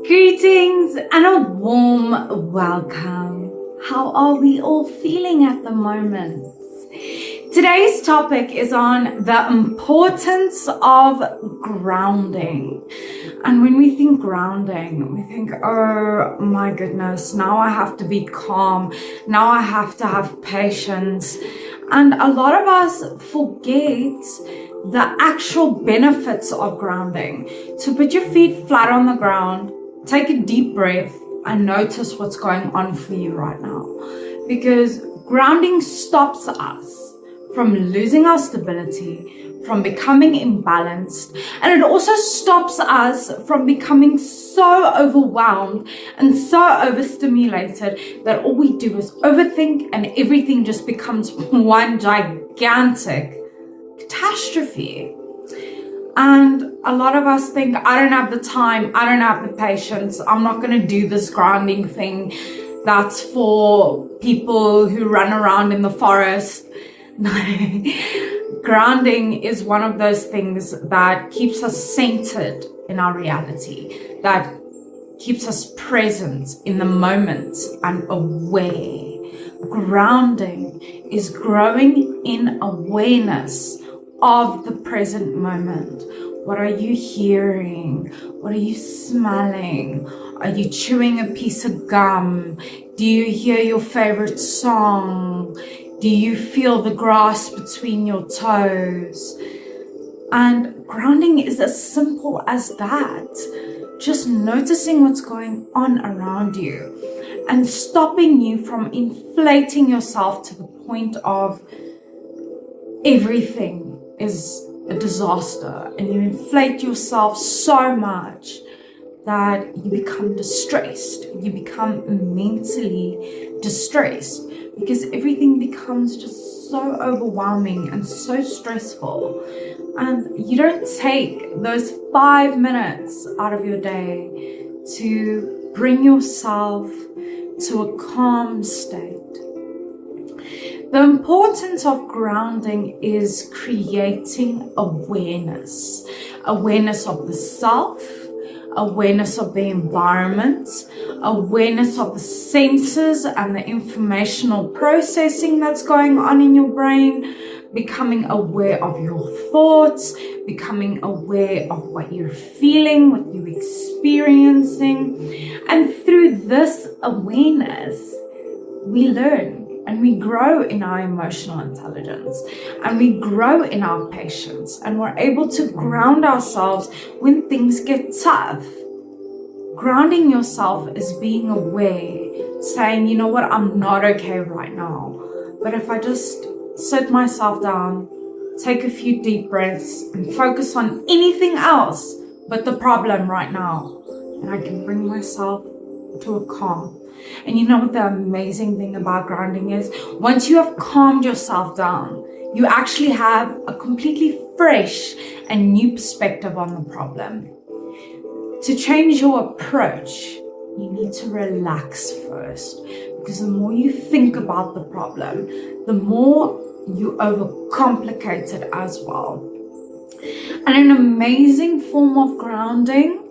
Greetings and a warm welcome. How are we all feeling at the moment? Today's topic is on the importance of grounding. And when we think grounding, we think, oh my goodness, now I have to be calm. Now I have to have patience. And a lot of us forget the actual benefits of grounding. So put your feet flat on the ground, take a deep breath, and notice what's going on for you right now. Because grounding stops us from losing our stability, from becoming imbalanced, and it also stops us from becoming so overwhelmed and so overstimulated that all we do is overthink and everything just becomes one gigantic catastrophe. And a lot of us think, I don't have the time, I don't have the patience, I'm not going to do this grounding thing. That's for people who run around in the forest. Grounding is one of those things that keeps us centered in our reality, that keeps us present in the moment and aware. Grounding is growing in awareness of the present moment. What are you hearing? What are you smelling? Are you chewing a piece of gum? Do you hear your favorite song? Do you feel the grass between your toes? And grounding is as simple as that. Just noticing what's going on around you and stopping you from inflating yourself to the point of everything is a disaster, and you inflate yourself so much that you become distressed. You become mentally distressed because everything becomes just so overwhelming and so stressful. And you don't take those 5 minutes out of your day to bring yourself to a calm state. The importance of grounding is creating awareness. Awareness of the self, awareness of the environment, awareness of the senses and the informational processing that's going on in your brain, becoming aware of your thoughts, becoming aware of what you're feeling, what you're experiencing. And through this awareness, we learn. And we grow in our emotional intelligence, and we grow in our patience, and we're able to ground ourselves when things get tough. Grounding yourself is being aware, saying, you know what, I'm not okay right now. But if I just sit myself down, take a few deep breaths, and focus on anything else but the problem right now, and I can bring myself to a calm. And you know what the amazing thing about grounding is? Once you have calmed yourself down, you actually have a completely fresh and new perspective on the problem. To change your approach, you need to relax first, because the more you think about the problem, the more you overcomplicate it as well. And an amazing form of grounding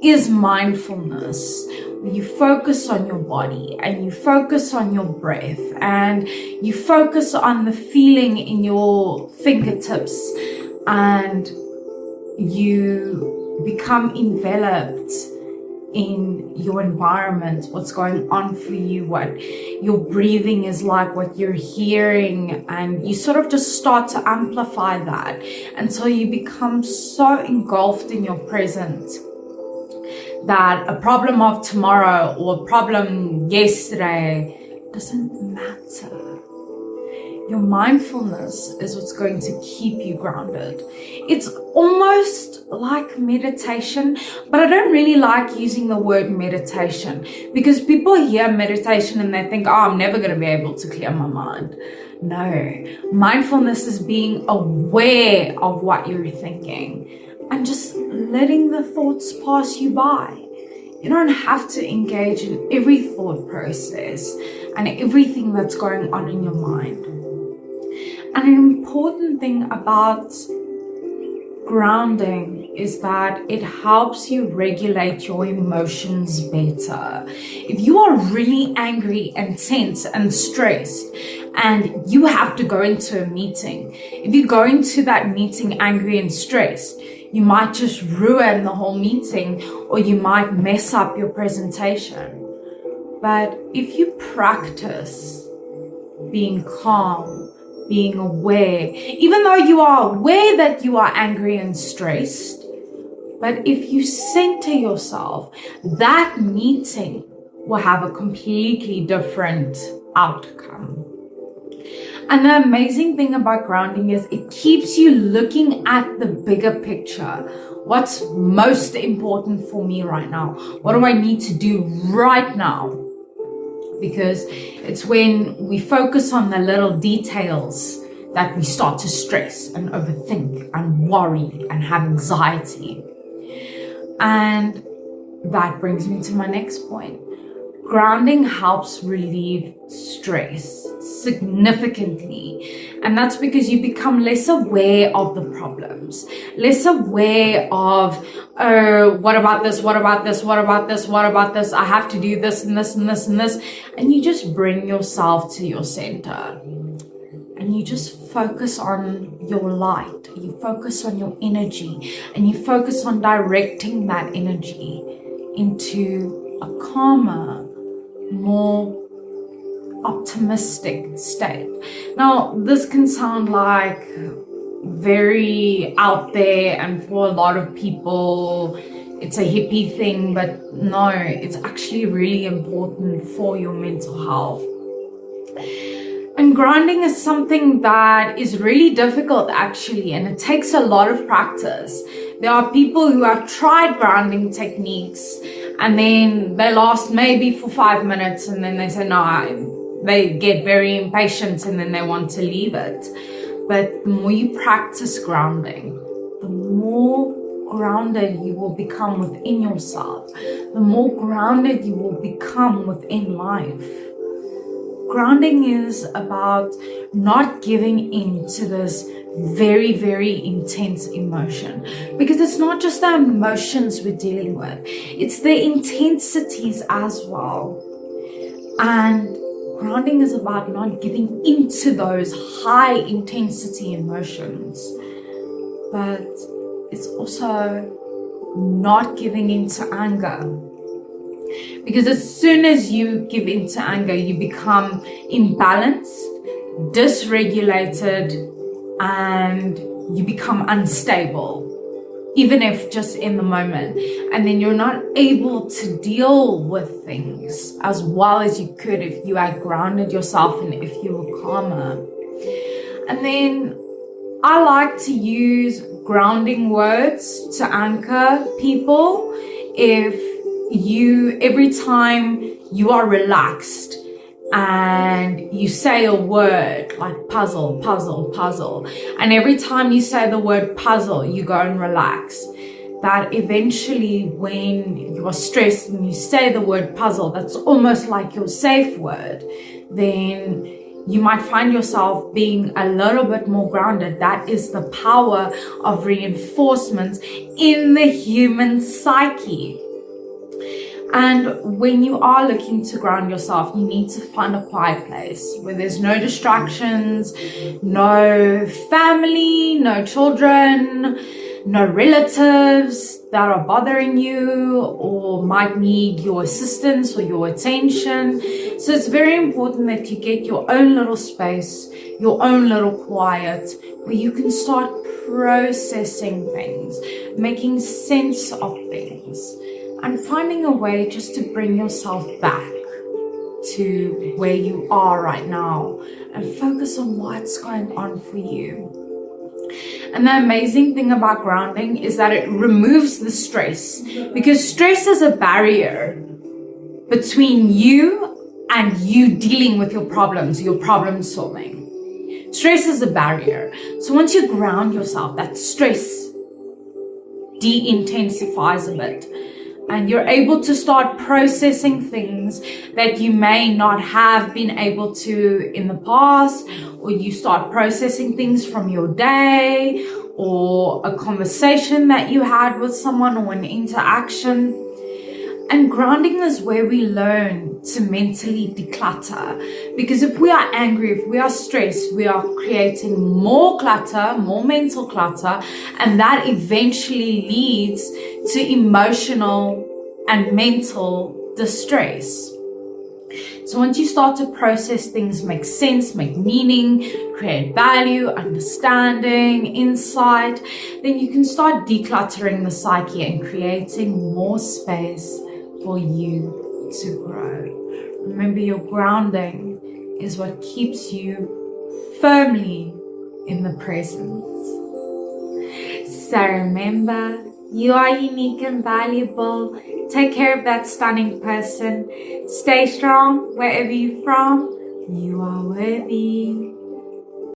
is mindfulness. You focus on your body and you focus on your breath and you focus on the feeling in your fingertips, and you become enveloped in your environment, what's going on for you, what your breathing is like, what you're hearing, and you sort of just start to amplify that until you become so engulfed in your present that a problem of tomorrow or a problem yesterday doesn't matter. Your mindfulness is what's going to keep you grounded. It's almost like meditation, but I don't really like using the word meditation because people hear meditation and they think, oh, I'm never going to be able to clear my mind. No, mindfulness is being aware of what you're thinking and just letting the thoughts pass you by. You don't have to engage in every thought process and everything that's going on in your mind. And an important thing about grounding is that it helps you regulate your emotions better. If you are really angry and tense and stressed and you have to go into a meeting, if you go into that meeting angry and stressed, you might just ruin the whole meeting, or you might mess up your presentation. But if you practice being calm, being aware, even though you are aware that you are angry and stressed, but if you center yourself, that meeting will have a completely different outcome. And the amazing thing about grounding is it keeps you looking at the bigger picture. What's most important for me right now? What do I need to do right now? Because it's when we focus on the little details that we start to stress and overthink and worry and have anxiety. And that brings me to my next point. Grounding helps relieve stress significantly. And that's because you become less aware of the problems, less aware of, oh, what about this? What about this? What about this? What about this? I have to do this and this and this and this. And you just bring yourself to your center. And you just focus on your light, you focus on your energy, and you focus on directing that energy into a calmer, more optimistic state. Now, this can sound like very out there, and for a lot of people, it's a hippie thing, but no, it's actually really important for your mental health. And grounding is something that is really difficult actually, and it takes a lot of practice. There are people who have tried grounding techniques and then they last maybe for 5 minutes and then they say, no, they get very impatient and then they want to leave it. But the more you practice grounding, the more grounded you will become within yourself, the more grounded you will become within life. Grounding is about not giving in to this very, very intense emotion, because it's not just the emotions we're dealing with, it's the intensities as well. And grounding is about not giving into those high intensity emotions, but it's also not giving into anger. Because as soon as you give into anger, you become imbalanced, dysregulated, and you become unstable, even if just in the moment. And then you're not able to deal with things as well as you could if you had grounded yourself and if you were calmer. And then I like to use grounding words to anchor people. Every time you are relaxed and you say a word like puzzle, puzzle, puzzle, and every time you say the word puzzle, you go and relax, that eventually when you are stressed and you say the word puzzle, that's almost like your safe word, then you might find yourself being a little bit more grounded. That is the power of reinforcements in the human psyche. And when you are looking to ground yourself, you need to find a quiet place where there's no distractions, no family, no children, no relatives that are bothering you or might need your assistance or your attention. So it's very important that you get your own little space, your own little quiet, where you can start processing things, making sense of things, and finding a way just to bring yourself back to where you are right now and focus on what's going on for you. And the amazing thing about grounding is that it removes the stress, because stress is a barrier between you and you dealing with your problems, your problem solving. Stress is a barrier. So once you ground yourself, that stress de-intensifies a bit. And you're able to start processing things that you may not have been able to in the past, or you start processing things from your day, or a conversation that you had with someone or an interaction. And grounding is where we learn to mentally declutter. Because if we are angry, if we are stressed, we are creating more clutter, more mental clutter, and that eventually leads to emotional and mental distress. So once you start to process things, make sense, make meaning, create value, understanding, insight, then you can start decluttering the psyche and creating more space for you to grow. Remember, your grounding is what keeps you firmly in the present. So remember, you are unique and valuable. Take care of that stunning person. Stay strong wherever you're from. You are worthy.